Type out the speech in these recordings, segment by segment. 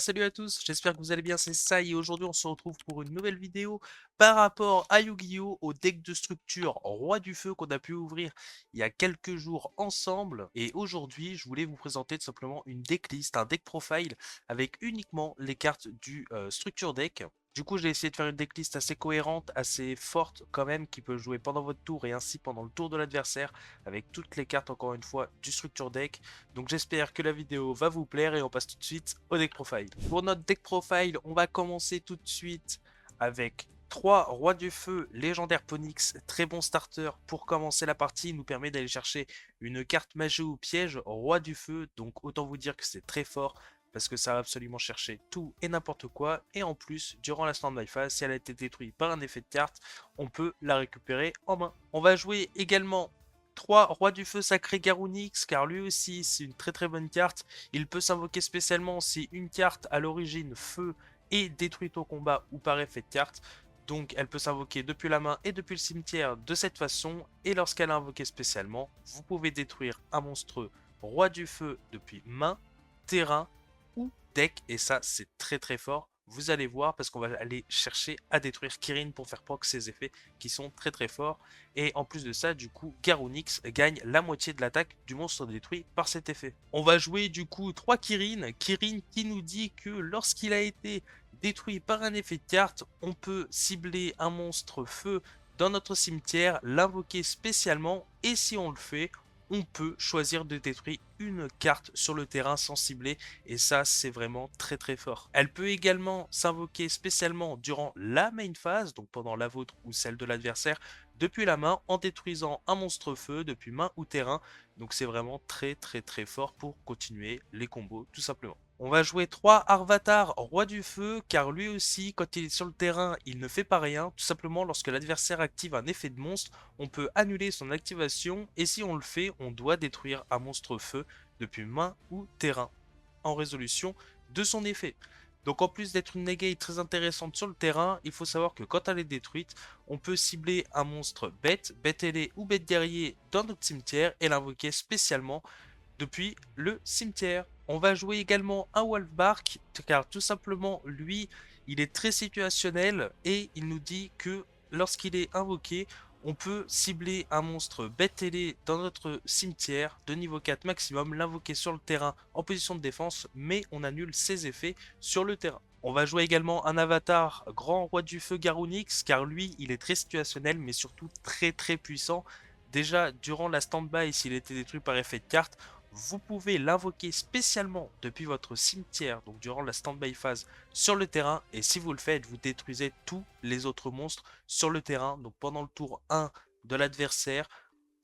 salut à tous, j'espère que vous allez bien, c'est ça et aujourd'hui on se retrouve pour une nouvelle vidéo par rapport à Yu-Gi-Oh! Au deck de structure Roi du Feu qu'on a pu ouvrir il y a quelques jours ensemble. Et aujourd'hui je voulais vous présenter tout simplement une decklist, un deck profile avec uniquement les cartes du structure deck. Du coup, j'ai essayé de faire une decklist assez cohérente, assez forte quand même, qui peut jouer pendant votre tour et ainsi pendant le tour de l'adversaire, avec toutes les cartes encore une fois du structure deck. Donc j'espère que la vidéo va vous plaire et on passe tout de suite au deck profile. Pour notre deck profile, on va commencer tout de suite avec 3 Rois du Feu légendaire Ponix, très bon starter pour commencer la partie. Il nous permet d'aller chercher une carte magie ou piège Roi du Feu, donc autant vous dire que c'est très fort parce que ça va absolument chercher tout et n'importe quoi. Et en plus, durant la standby phase, si elle a été détruite par un effet de carte, on peut la récupérer en main. On va jouer également 3 Roi du Feu Sacré Garounix, car lui aussi c'est une très bonne carte. Il peut s'invoquer spécialement si une carte à l'origine feu est détruite au combat ou par effet de carte. Donc elle peut s'invoquer depuis la main et depuis le cimetière de cette façon. Et lorsqu'elle est invoquée spécialement, vous pouvez détruire un monstre Roi du Feu depuis main, terrain ou deck. Et ça c'est très fort. Vous allez voir parce qu'on va aller chercher à détruire Kirin pour faire proc ses effets qui sont très forts. Et en plus de ça, du coup, Garounix gagne la moitié de l'attaque du monstre détruit par cet effet. On va jouer du coup 3 Kirin. Kirin qui nous dit que lorsqu'il a été détruit par un effet de carte, on peut cibler un monstre feu dans notre cimetière, l'invoquer spécialement, et si on le fait, on peut choisir de détruire une carte sur le terrain sans cibler, et ça c'est vraiment très fort. Elle peut également s'invoquer spécialement durant la main phase, donc pendant la vôtre ou celle de l'adversaire, depuis la main en détruisant un monstre feu depuis main ou terrain, donc c'est vraiment très fort pour continuer les combos tout simplement. On va jouer 3 Arvatar, Roi du Feu, car lui aussi, quand il est sur le terrain, il ne fait pas rien. Tout simplement, lorsque l'adversaire active un effet de monstre, on peut annuler son activation, et si on le fait, on doit détruire un monstre feu depuis main ou terrain, en résolution de son effet. Donc en plus d'être une negate très intéressante sur le terrain, il faut savoir que quand elle est détruite, on peut cibler un monstre bête, bête ailé ou bête guerrier dans notre cimetière et l'invoquer spécialement depuis le cimetière. On va jouer également un Wolfbark, car tout simplement, lui, il est très situationnel et il nous dit que lorsqu'il est invoqué, on peut cibler un monstre bête ailé dans notre cimetière de niveau 4 maximum, l'invoquer sur le terrain en position de défense, mais on annule ses effets sur le terrain. On va jouer également un avatar Grand Roi du Feu Garounix, car lui, il est très situationnel, mais surtout très puissant. Déjà, durant la stand-by, s'il était détruit par effet de carte, vous pouvez l'invoquer spécialement depuis votre cimetière, donc durant la stand-by phase sur le terrain, et si vous le faites, vous détruisez tous les autres monstres sur le terrain, donc pendant le tour 1 de l'adversaire,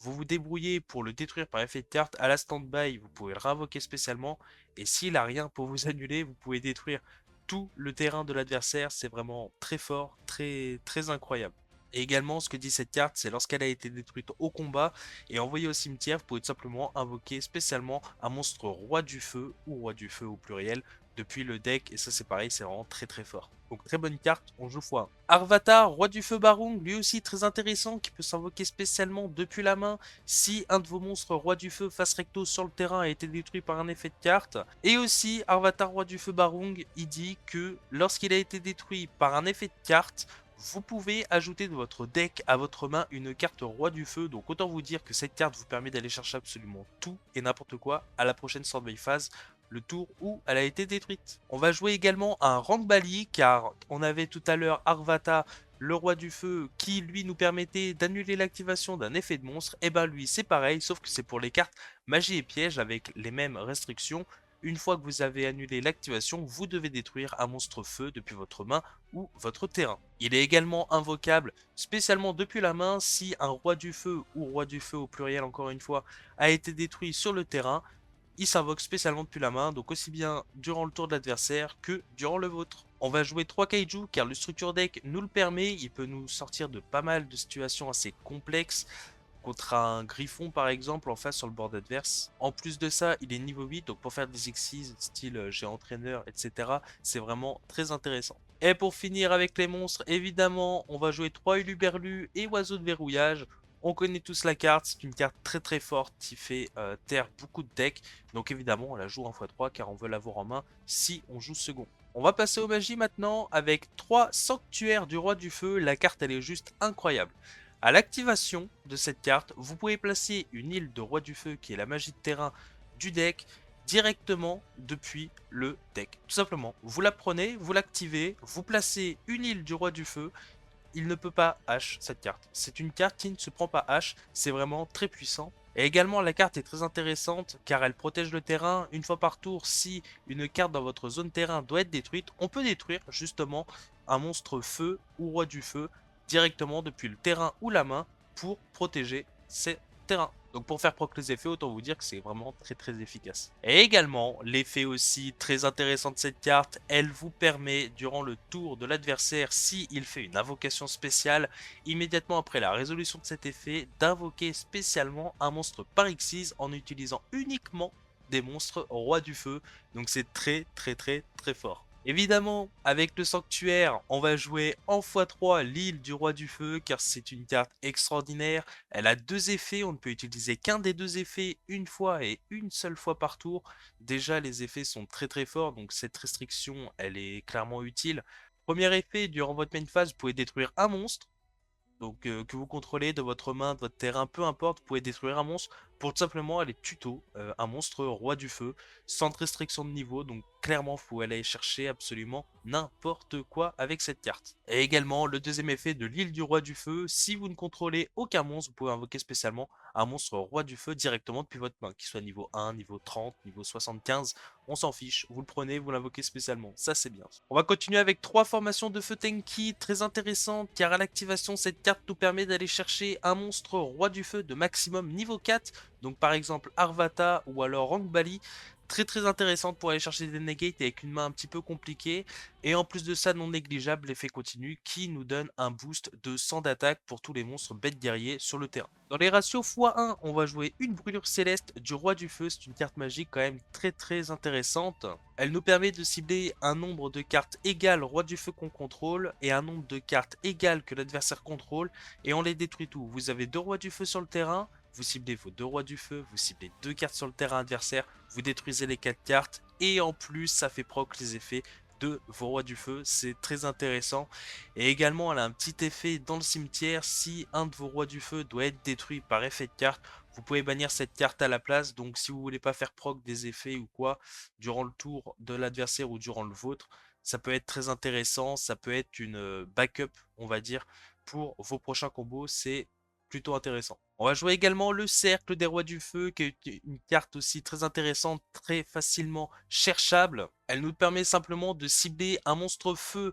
vous vous débrouillez pour le détruire par effet de carte. À la stand-by, vous pouvez le réinvoquer spécialement, et s'il a rien pour vous annuler, vous pouvez détruire tout le terrain de l'adversaire. C'est vraiment très fort, très incroyable. Et également, ce que dit cette carte, c'est lorsqu'elle a été détruite au combat et envoyée au cimetière, vous pouvez tout simplement invoquer spécialement un monstre Roi du Feu ou Roi du Feu au pluriel depuis le deck. Et ça, c'est pareil, c'est vraiment très fort. Donc, très bonne carte, on joue x1. Arvatar, Roi du Feu Barung, lui aussi très intéressant, qui peut s'invoquer spécialement depuis la main si un de vos monstres Roi du Feu face recto sur le terrain a été détruit par un effet de carte. Et aussi, Arvatar, Roi du Feu Barung, il dit que lorsqu'il a été détruit par un effet de carte, vous pouvez ajouter de votre deck à votre main une carte Roi du Feu. Donc autant vous dire que cette carte vous permet d'aller chercher absolument tout et n'importe quoi à la prochaine Survey phase, le tour où elle a été détruite. On va jouer également un Rank Bali, car on avait tout à l'heure Arvata, le Roi du Feu, qui lui nous permettait d'annuler l'activation d'un effet de monstre. Et ben lui c'est pareil, sauf que c'est pour les cartes magie et piège avec les mêmes restrictions. Une fois que vous avez annulé l'activation, vous devez détruire un monstre feu depuis votre main ou votre terrain. Il est également invocable spécialement depuis la main si un Roi du Feu, ou Roi du Feu au pluriel encore une fois, a été détruit sur le terrain. Il s'invoque spécialement depuis la main, donc aussi bien durant le tour de l'adversaire que durant le vôtre. On va jouer 3 kaiju car le structure deck nous le permet, il peut nous sortir de pas mal de situations assez complexes contre un griffon par exemple en face sur le board adverse. En plus de ça, il est niveau 8, donc pour faire des exis style géant entraîneur, etc. c'est vraiment très intéressant. Et pour finir avec les monstres, évidemment, on va jouer 3 Uluberlu et Oiseau de verrouillage. On connaît tous la carte, c'est une carte très très forte qui fait taire beaucoup de decks. Donc évidemment, on la joue en x3 car on veut l'avoir en main si on joue second. On va passer aux magies maintenant avec 3 sanctuaires du roi du feu. La carte elle est juste incroyable. À l'activation de cette carte, vous pouvez placer une île de roi du feu qui est la magie de terrain du deck directement depuis le deck. Tout simplement, vous la prenez, vous l'activez, vous placez une île du roi du feu. Il ne peut pas H cette carte. C'est une carte qui ne se prend pas H, c'est vraiment très puissant. Et également la carte est très intéressante car elle protège le terrain. Une fois par tour, si une carte dans votre zone terrain doit être détruite, on peut détruire justement un monstre feu ou roi du feu directement depuis le terrain ou la main pour protéger ces terrains. Donc pour faire proc les effets, autant vous dire que c'est vraiment très très efficace. Et également, l'effet aussi très intéressant de cette carte, elle vous permet durant le tour de l'adversaire, si il fait une invocation spéciale, immédiatement après la résolution de cet effet, d'invoquer spécialement un monstre par Xyz en utilisant uniquement des monstres roi du feu. Donc c'est très très très très fort. Évidemment, avec le sanctuaire, on va jouer en x3 l'île du roi du feu car c'est une carte extraordinaire. Elle a 2 effets, on ne peut utiliser qu'un des 2 effets une fois et une seule fois par tour. Déjà les effets sont très très forts, donc cette restriction elle est clairement utile. Premier effet, durant votre main phase, vous pouvez détruire un monstre. Donc que vous contrôlez de votre main, de votre terrain, peu importe, vous pouvez détruire un monstre pour tout simplement aller tuto un monstre roi du feu, sans restriction de niveau, donc clairement faut aller chercher absolument n'importe quoi avec cette carte. Et également le deuxième effet de l'île du roi du feu, si vous ne contrôlez aucun monstre, vous pouvez invoquer spécialement un monstre roi du feu directement depuis votre main, qu'il soit niveau 1, niveau 30, niveau 75, on s'en fiche, vous le prenez, vous l'invoquez spécialement, ça c'est bien. On va continuer avec 3 formations de feu Tenki, très intéressantes, car à l'activation, cette carte nous permet d'aller chercher un monstre roi du feu de maximum niveau 4, donc par exemple Arvata ou alors Rangbali, très très intéressante pour aller chercher des negates avec une main un petit peu compliquée, et en plus de ça non négligeable l'effet continu qui nous donne un boost de 100 d'attaque pour tous les monstres bêtes guerriers sur le terrain. Dans les ratios x1, on va jouer une brûlure céleste du roi du feu, c'est une carte magique quand même très très intéressante. Elle nous permet de cibler un nombre de cartes égal roi du feu qu'on contrôle et un nombre de cartes égal que l'adversaire contrôle et on les détruit tous. Vous avez 2 rois du feu sur le terrain, vous ciblez vos 2 rois du feu, vous ciblez 2 cartes sur le terrain adversaire, vous détruisez les 4 cartes et en plus ça fait proc les effets de vos rois du feu, c'est très intéressant. Et également elle a un petit effet dans le cimetière, si un de vos rois du feu doit être détruit par effet de carte, vous pouvez bannir cette carte à la place, donc si vous voulez pas faire proc des effets ou quoi, durant le tour de l'adversaire ou durant le vôtre, ça peut être très intéressant, ça peut être une backup, on va dire, pour vos prochains combos, c'est plutôt intéressant. On va jouer également le cercle des rois du feu, qui est une carte aussi très intéressante, très facilement cherchable. Elle nous permet simplement de cibler un monstre feu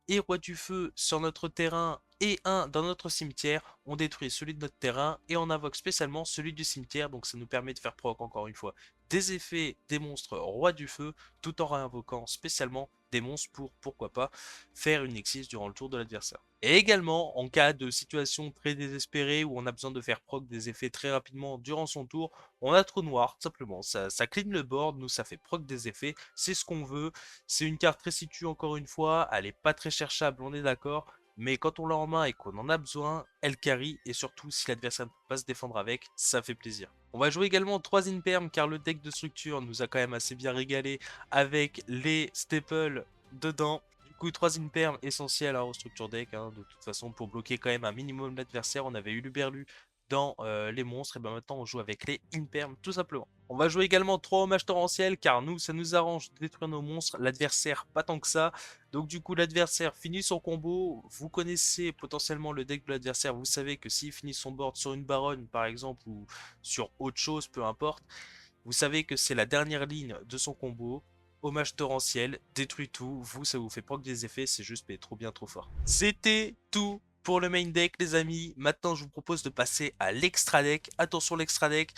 et roi du feu sur notre terrain et un dans notre cimetière. On détruit celui de notre terrain et on invoque spécialement celui du cimetière, donc ça nous permet de faire proc encore une fois des effets des monstres roi du feu tout en réinvoquant spécialement des monstres pour, pourquoi pas, faire une Nexus durant le tour de l'adversaire. Et également, en cas de situation très désespérée où on a besoin de faire proc des effets très rapidement durant son tour, on a trou noir, tout simplement. Ça clean le board, nous ça fait proc des effets, c'est ce qu'on veut. C'est une carte très située encore une fois, elle est pas très cherchable, on est d'accord. Mais quand on l'a en main et qu'on en a besoin, elle carry, et surtout si l'adversaire ne peut pas se défendre avec, ça fait plaisir. On va jouer également 3 Imperm car le deck de structure nous a quand même assez bien régalé avec les staples dedans. Du coup 3 Imperm essentiels au structure deck, hein, de toute façon pour bloquer quand même un minimum l'adversaire. On avait eu l'Uberlu dans les monstres, et ben maintenant on joue avec les Imperm tout simplement. On va jouer également 3 hommages torrentiels car nous ça nous arrange de détruire nos monstres, l'adversaire pas tant que ça. Donc du coup l'adversaire finit son combo, vous connaissez potentiellement le deck de l'adversaire, vous savez que s'il finit son board sur une baronne par exemple ou sur autre chose, peu importe, vous savez que c'est la dernière ligne de son combo. Hommage torrentiel, détruit tout, vous ça vous fait proc des effets, c'est juste mais trop bien trop fort. C'était tout pour le main deck les amis. Maintenant je vous propose de passer à l'extra deck. Attention l'extra deck,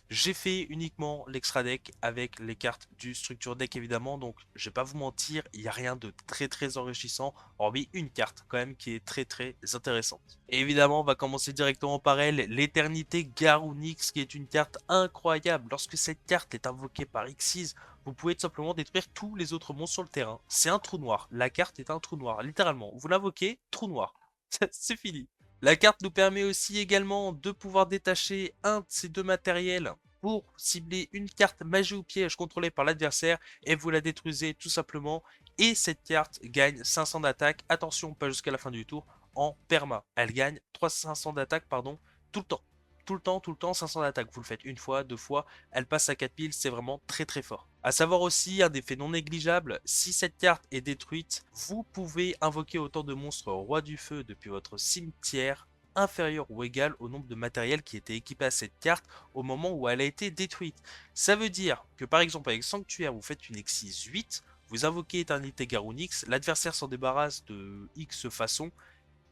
j'ai fait uniquement l'extra deck avec les cartes du structure deck évidemment. Donc je vais pas vous mentir, il n'y a rien de très très enrichissant. Hormis une carte quand même qui est très très intéressante. Et évidemment on va commencer directement par elle, l'éternité Garounix qui est une carte incroyable. Lorsque cette carte est invoquée par Xyz, vous pouvez tout simplement détruire tous les autres monstres sur le terrain. C'est un trou noir. La carte est un trou noir, littéralement. Vous l'invoquez, trou noir. C'est fini. La carte nous permet aussi également de pouvoir détacher un de ces deux matériels pour cibler une carte magie ou piège contrôlée par l'adversaire et vous la détruisez tout simplement. Et cette carte gagne 500 d'attaque, attention pas jusqu'à la fin du tour, en perma. Elle gagne 500 d'attaque pardon, tout le temps. Tout le temps, tout le temps, 500 d'attaque. Vous le faites une fois, deux fois, elle passe à 4000, c'est vraiment très très fort. À savoir aussi, un effet non négligeable, si cette carte est détruite, vous pouvez invoquer autant de monstres roi du feu depuis votre cimetière inférieur ou égal au nombre de matériel qui était équipé à cette carte au moment où elle a été détruite. Ça veut dire que par exemple avec Sanctuaire, vous faites une Exis 8, vous invoquez Éternité Garonix, l'adversaire s'en débarrasse de X façon,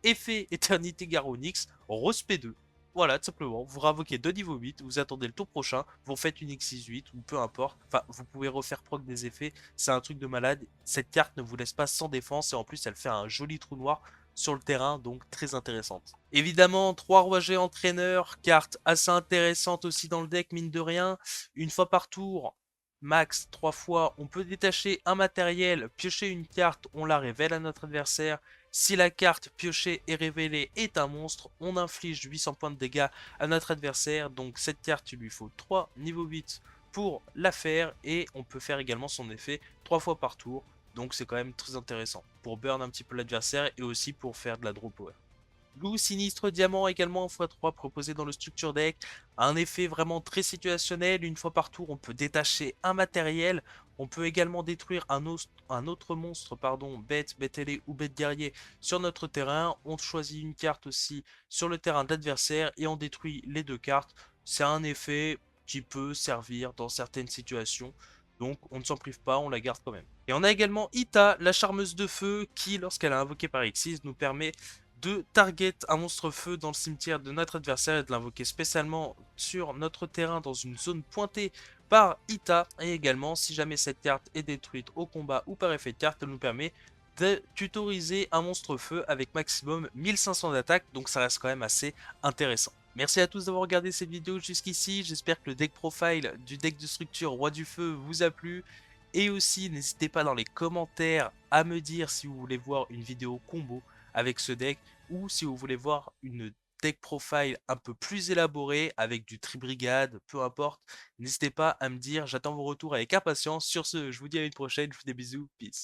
effet Éternité Garonix, respect 2. Voilà, tout simplement, vous réinvoquez 2 niveaux 8, vous attendez le tour prochain, vous faites une X68 ou peu importe. Enfin, vous pouvez refaire proc des effets, c'est un truc de malade. Cette carte ne vous laisse pas sans défense et en plus elle fait un joli trou noir sur le terrain, donc très intéressante. Évidemment, 3 rois G entraîneurs, carte assez intéressante aussi dans le deck, mine de rien. Une fois par tour, max 3 fois, on peut détacher un matériel, piocher une carte, on la révèle à notre adversaire. Si la carte piochée et révélée est un monstre, on inflige 800 points de dégâts à notre adversaire. Donc cette carte, il lui faut 3 niveau 8 pour la faire. Et on peut faire également son effet 3 fois par tour. Donc c'est quand même très intéressant pour burn un petit peu l'adversaire et aussi pour faire de la draw power. Loup sinistre diamant également en x3 proposé dans le structure deck. Un effet vraiment très situationnel. Une fois par tour, on peut détacher un matériel. On peut également détruire un autre monstre, pardon, bête ailée ou bête guerrier sur notre terrain. On choisit une carte aussi sur le terrain de l'adversaire et on détruit les deux cartes. C'est un effet qui peut servir dans certaines situations. Donc on ne s'en prive pas, on la garde quand même. Et on a également Ita, la charmeuse de feu, qui lorsqu'elle est invoquée par Xyz nous permet de target un monstre feu dans le cimetière de notre adversaire et de l'invoquer spécialement sur notre terrain dans une zone pointée par Ita. Et également, si jamais cette carte est détruite au combat ou par effet de carte, elle nous permet de tutoriser un monstre feu avec maximum 1500 d'attaque, donc ça reste quand même assez intéressant. Merci à tous d'avoir regardé cette vidéo jusqu'ici, j'espère que le deck profile du deck de structure Roi du Feu vous a plu. Et aussi, n'hésitez pas dans les commentaires à me dire si vous voulez voir une vidéo combo avec ce deck ou si vous voulez voir une deck profile un peu plus élaborée avec du tri-brigade, peu importe, n'hésitez pas à me dire, j'attends vos retours avec impatience. Sur ce, je vous dis à une prochaine, je vous fais des bisous, peace.